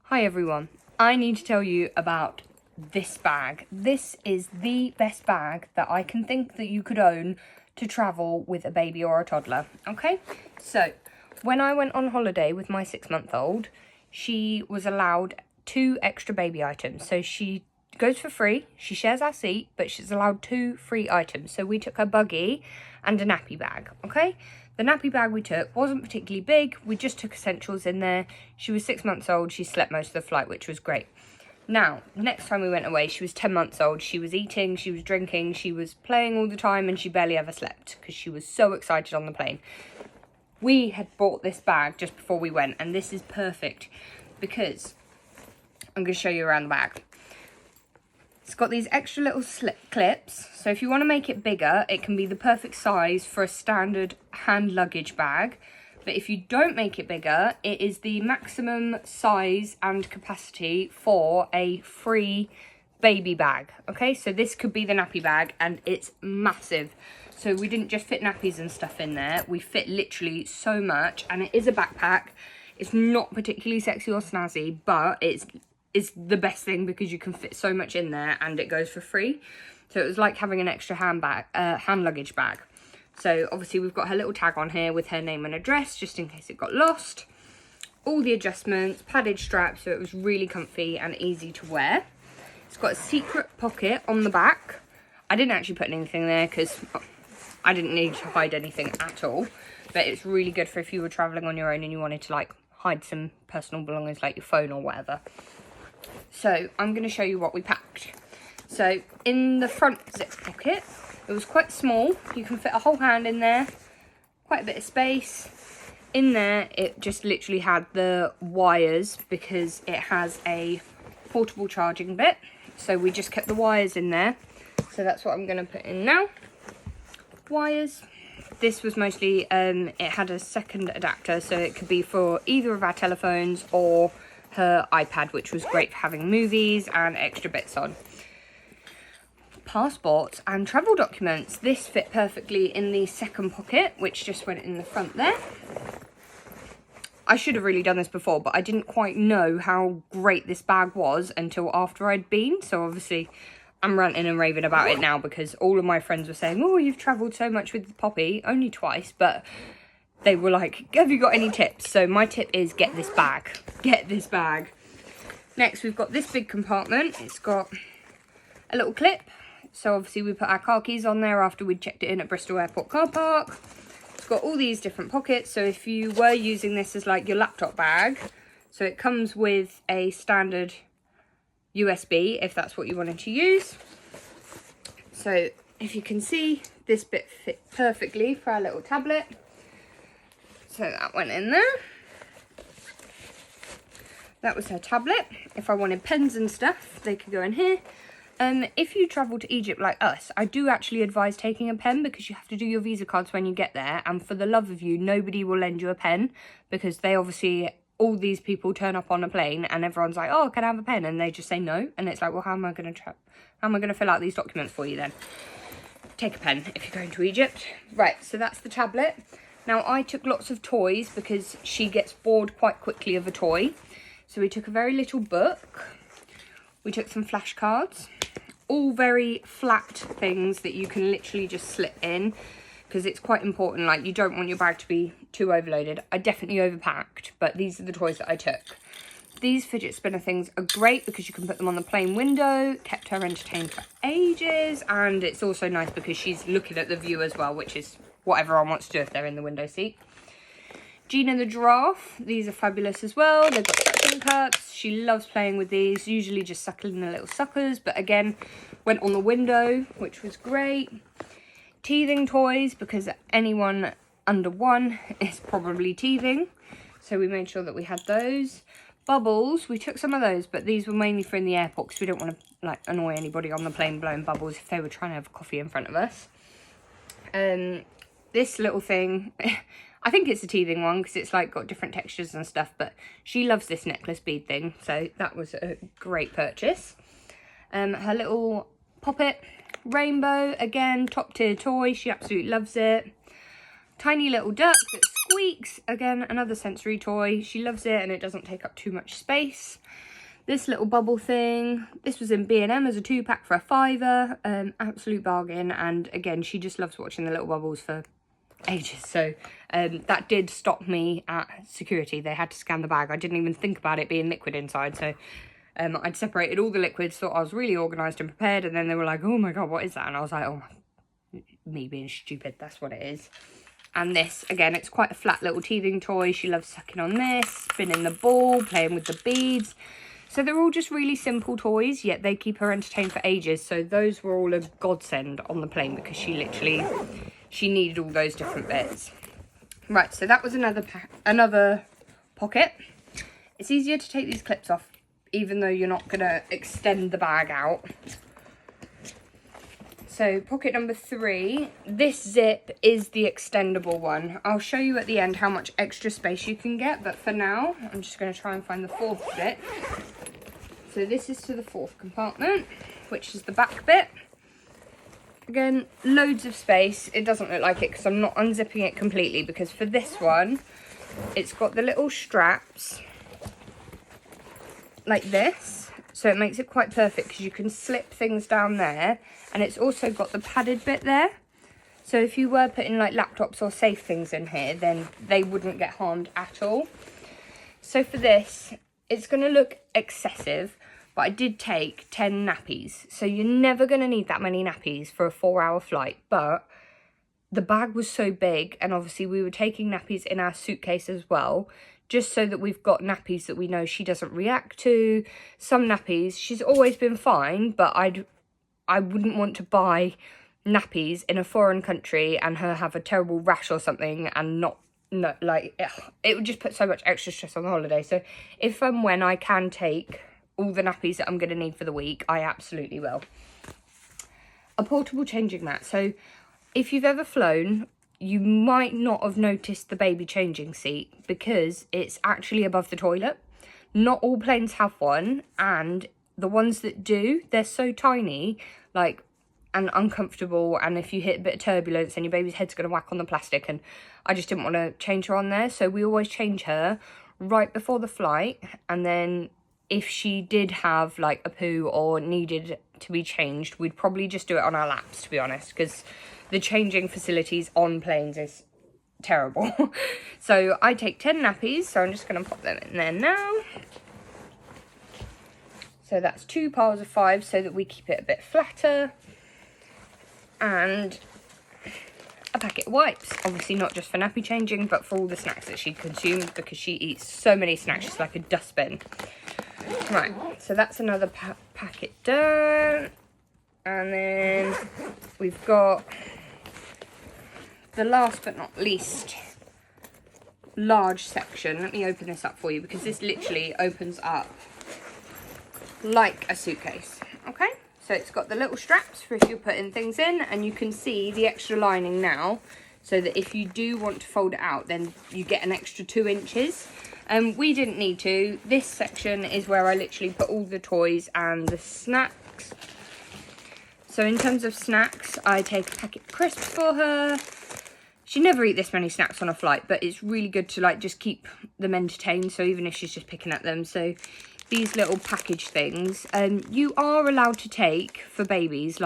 Hi everyone, I need to tell you about this bag. This is the best bag that I can think that you could own to travel with a baby or a toddler, okay? So, when I went on holiday with my 6-month-old, she was allowed 2 extra baby items. So she goes for free, she shares our seat, but she's allowed 2 free items. So we took her buggy and a nappy bag, okay? The nappy bag we took wasn't particularly big. We just took essentials in there. She was 6 months old. She slept most of the flight, which was great. Now, next time we went away, she was 10 months old. She was eating, she was drinking, she was playing all the time, and she barely ever slept because she was so excited on the plane. We had bought this bag just before we went, and this is perfect because I'm going to show you around the bag. It's got these extra little slip clips, so if you want to make it bigger, it can be the perfect size for a standard hand luggage bag. But if you don't make it bigger, it is the maximum size and capacity for a free baby bag. Okay, so this could be the nappy bag, and it's massive. So we didn't just fit nappies and stuff in there, we fit literally so much, and it is a backpack. It's not particularly sexy or snazzy, but it's the best thing because you can fit so much in there and it goes for free. So it was like having an extra hand luggage bag. So obviously we've got her little tag on here with her name and address just in case it got lost. All the adjustments, padded straps, so it was really comfy and easy to wear. It's got a secret pocket on the back. I didn't actually put anything there because I didn't need to hide anything at all. But it's really good for if you were travelling on your own and you wanted to like hide some personal belongings like your phone or whatever. So I'm going to show you what we packed. So in the front zip pocket, it was quite small. You can fit a whole hand in there, quite a bit of space. In there, it just literally had the wires because it has a portable charging bit. So we just kept the wires in there. So that's what I'm going to put in now. Wires. This was mostly, it had a second adapter, so it could be for either of our telephones or her iPad, which was great for having movies and extra bits on. Passports and travel documents. This fit perfectly in the second pocket, which just went in the front there. I should have really done this before, but I didn't quite know how great this bag was until after I'd been. So obviously I'm ranting and raving about it now because all of my friends were saying, oh, you've travelled so much with Poppy. Only twice, but they were like, have you got any tips? So my tip is get this bag. Get this bag. Next, we've got this big compartment. It's got a little clip. So obviously we put our car keys on there after we'd checked it in at Bristol Airport car park. It's got all these different pockets. So if you were using this as like your laptop bag, so it comes with a standard USB if that's what you wanted to use. So if you can see, this bit fit perfectly for our little tablet. So that went in there. That was her tablet. If I wanted pens and stuff, they could go in here. If you travel to Egypt like us, I do actually advise taking a pen because you have to do your visa cards when you get there. And for the love of you, nobody will lend you a pen because they obviously, all these people turn up on a plane and everyone's like, oh, can I have a pen? And they just say no. And it's like, well, how am I going to fill out these documents for you then? Take a pen if you're going to Egypt. Right, so that's the tablet. Now, I took lots of toys because she gets bored quite quickly of a toy. So we took a very little book. We took some flashcards. All very flat things that you can literally just slip in because it's quite important. Like, you don't want your bag to be too overloaded. I definitely overpacked, but these are the toys that I took. These fidget spinner things are great because you can put them on the plane window. Kept her entertained for ages. And it's also nice because she's looking at the view as well, which is what everyone wants to do if they're in the window seat. Gina the giraffe. These are fabulous as well. They've got suction cups. She loves playing with these, usually just suckling the little suckers, but again, went on the window, which was great. Teething toys, because anyone under 1 is probably teething, so we made sure that we had those. Bubbles, we took some of those, but these were mainly for in the airport because we don't want to like annoy anybody on the plane blowing bubbles if they were trying to have coffee in front of us. This little thing, I think it's a teething one because it's like got different textures and stuff, but she loves this necklace bead thing, so that was a great purchase. Her little poppet rainbow, again, top tier toy, she absolutely loves it. Tiny little duck that squeaks. Again, another sensory toy. She loves it and it doesn't take up too much space. This little bubble thing, this was in B&M as a 2-pack for a £5, absolute bargain. And again, she just loves watching the little bubbles for ages. So that did stop me at security. They had to scan the bag. I didn't even think about it being liquid inside. So I'd separated all the liquids, thought I was really organised and prepared. And then they were like, oh my God, what is that? And I was like, oh, me being stupid, that's what it is. And this, again, it's quite a flat little teething toy. She loves sucking on this, spinning the ball, playing with the beads. So they're all just really simple toys, yet they keep her entertained for ages. So those were all a godsend on the plane because she needed all those different bits. Right, so that was another pocket. It's easier to take these clips off, even though you're not going to extend the bag out. So pocket number 3, this zip is the extendable one. I'll show you at the end how much extra space you can get, but for now, I'm just going to try and find the 4th bit. So this is to the 4th compartment, which is the back bit. Again, loads of space. It doesn't look like it because I'm not unzipping it completely, because for this one, it's got the little straps like this. So it makes it quite perfect because you can slip things down there. And it's also got the padded bit there. So if you were putting like laptops or safe things in here, then they wouldn't get harmed at all. So for this, it's going to look excessive, but I did take 10 nappies. So you're never going to need that many nappies for a 4-hour flight. But the bag was so big, and obviously we were taking nappies in our suitcase as well, just so that we've got nappies that we know she doesn't react to. Some nappies, she's always been fine, but I wouldn't want to buy nappies in a foreign country and her have a terrible rash or something and it would just put so much extra stress on the holiday. So if and when I can take all the nappies that I'm going to need for the week, I absolutely will. A portable changing mat. So if you've ever flown, you might not have noticed the baby changing seat because it's actually above the toilet. Not all planes have one, and the ones that do, they're so tiny, and uncomfortable, and if you hit a bit of turbulence and your baby's head's going to whack on the plastic, and I just didn't want to change her on there. So we always change her right before the flight, and then if she did have like a poo or needed to be changed, we'd probably just do it on our laps, to be honest, because the changing facilities on planes is terrible. So I take 10 nappies, so I'm just going to pop them in there now. So that's 2 piles of 5 so that we keep it a bit flatter. And a packet of wipes, obviously not just for nappy changing, but for all the snacks that she consumes, because she eats so many snacks, she's like a dustbin. Right, so that's another packet done. And then we've got the last but not least large section. Let me open this up for you, because this literally opens up like a suitcase. Okay, so it's got the little straps for if you're putting things in, and you can see the extra lining now, so that if you do want to fold it out, then you get an extra 2 inches. We didn't need to. This section is where I literally put all the toys and the snacks. So in terms of snacks, I take a packet of crisps for her. She never eat this many snacks on a flight, but it's really good to just keep them entertained, so even if she's just picking at them. So these little package things, you are allowed to take for babies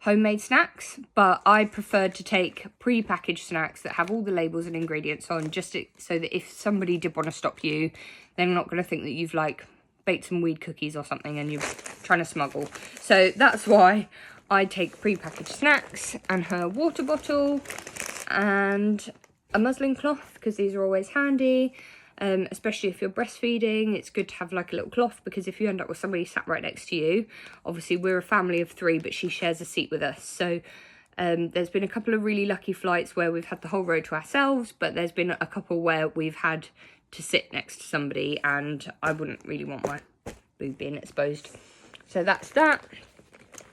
homemade snacks, but I preferred to take pre-packaged snacks that have all the labels and ingredients on, so that if somebody did want to stop you, they're not going to think that you've baked some weed cookies or something and you're trying to smuggle. So that's why I take pre-packaged snacks, and her water bottle and a muslin cloth, because these are always handy. Especially if you're breastfeeding, it's good to have a little cloth, because if you end up with somebody sat right next to you, obviously we're a family of 3, but she shares a seat with us. So there's been a couple of really lucky flights where we've had the whole row to ourselves, but there's been a couple where we've had to sit next to somebody, and I wouldn't really want my boob being exposed. So that's that.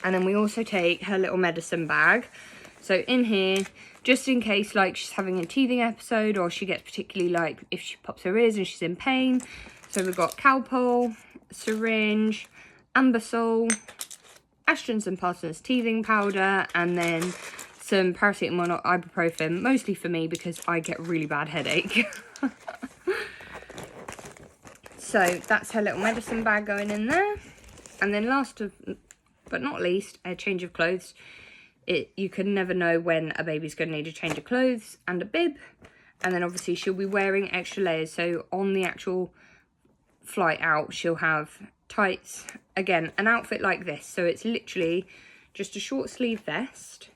And then we also take her little medicine bag. So in here, just in case she's having a teething episode, or she gets particularly if she pops her ears and she's in pain. So we've got Calpol, syringe, Ambisol, Astrons and Parsons teething powder, and then some paracetamol or ibuprofen, mostly for me because I get a really bad headache. So that's her little medicine bag going in there. And then last but not least, a change of clothes. You can never know when a baby's going to need a change of clothes and a bib. And then obviously she'll be wearing extra layers. So on the actual flight out, she'll have tights. Again, an outfit like this. So it's literally just a short sleeve vest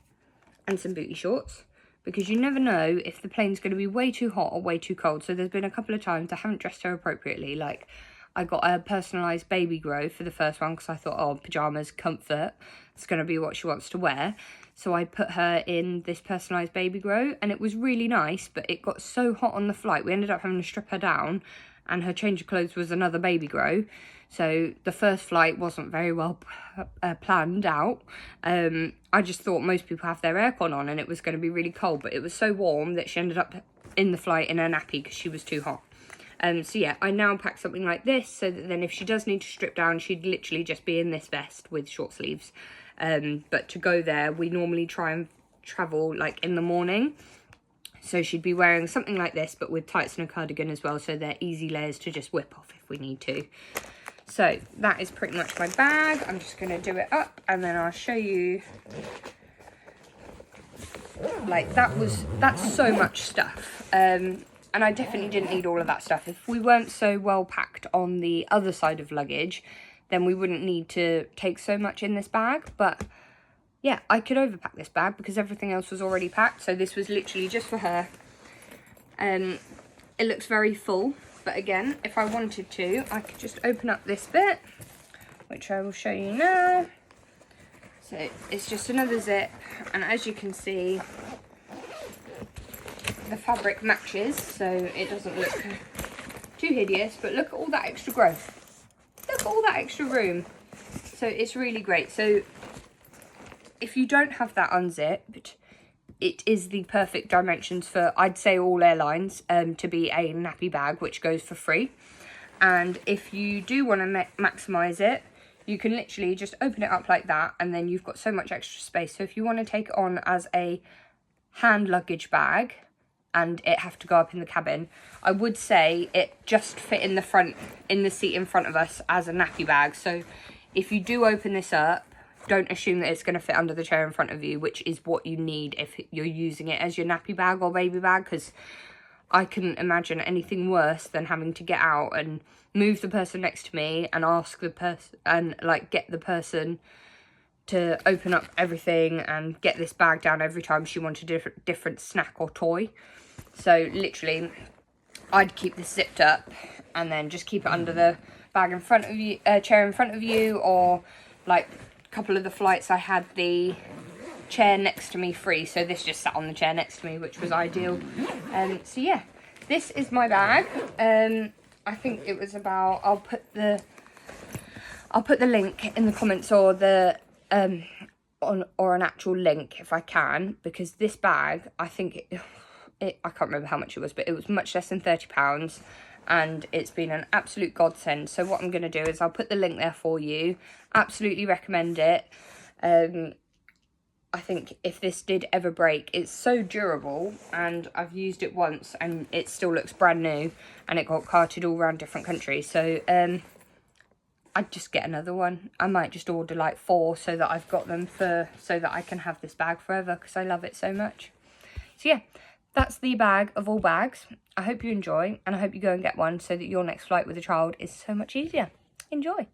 and some booty shorts. Because you never know if the plane's going to be way too hot or way too cold. So there's been a couple of times I haven't dressed her appropriately. Like, I got a personalised baby grow for the first one because I thought, oh, pyjamas, comfort, it's going to be what she wants to wear. So I put her in this personalised baby grow and it was really nice, but it got so hot on the flight. We ended up having to strip her down and her change of clothes was another baby grow. So the first flight wasn't very well planned out. I just thought most people have their aircon on and it was going to be really cold, but it was so warm that she ended up in the flight in her nappy because she was too hot. So yeah, I now pack something like this so that then if she does need to strip down, she'd literally just be in this vest with short sleeves. But to go there, we normally try and travel like in the morning. So she'd be wearing something like this, but with tights and a cardigan as well. So they're easy layers to just whip off if we need to. So that is pretty much my bag. I'm just going to do it up and then I'll show you. Like that's so much stuff. And I definitely didn't need all of that stuff. If we weren't so well packed on the other side of luggage, then we wouldn't need to take so much in this bag. But yeah, I could overpack this bag because everything else was already packed. So this was literally just for her. It looks very full. But again, if I wanted to, I could just open up this bit, which I will show you now. So it's just another zip. And as you can see, the fabric matches, so it doesn't look too hideous, but look at all that extra growth. Look at all that extra room. So it's really great. So if you don't have that unzipped, it is the perfect dimensions for, I'd say, all airlines to be a nappy bag, which goes for free. And if you do want to maximise it, you can literally just open it up like that, and then you've got so much extra space. So if you want to take it on as a hand luggage bag, and it have to go up in the cabin, I would say it just fit in the front, in the seat in front of us as a nappy bag. So if you do open this up, don't assume that it's going to fit under the chair in front of you, which is what you need if you're using it as your nappy bag or baby bag, because I couldn't imagine anything worse than having to get out and move the person next to me and ask the person, and like get the person to open up everything and get this bag down every time she wanted a different snack or toy. So literally, I'd keep this zipped up and then just keep it under the bag in front of you, chair in front of you, or like a couple of the flights I had the chair next to me free, so this just sat on the chair next to me, which was ideal. So yeah, this is my bag. I think it was about, I'll put the link in the comments, or the or an actual link if I can, because this bag, I think I can't remember how much it was, but it was much less than £30, and it's been an absolute godsend. So what I'm going to do is I'll put the link there for you. Absolutely recommend it. I think if this did ever break, it's so durable, and I've used it once and it still looks brand new, and it got carted all around different countries. So I'd just get another one. I might just order like 4 so that I've got them so that I can have this bag forever, because I love it so much. So yeah, that's the bag of all bags. I hope you enjoy, and I hope you go and get one so that your next flight with a child is so much easier. Enjoy.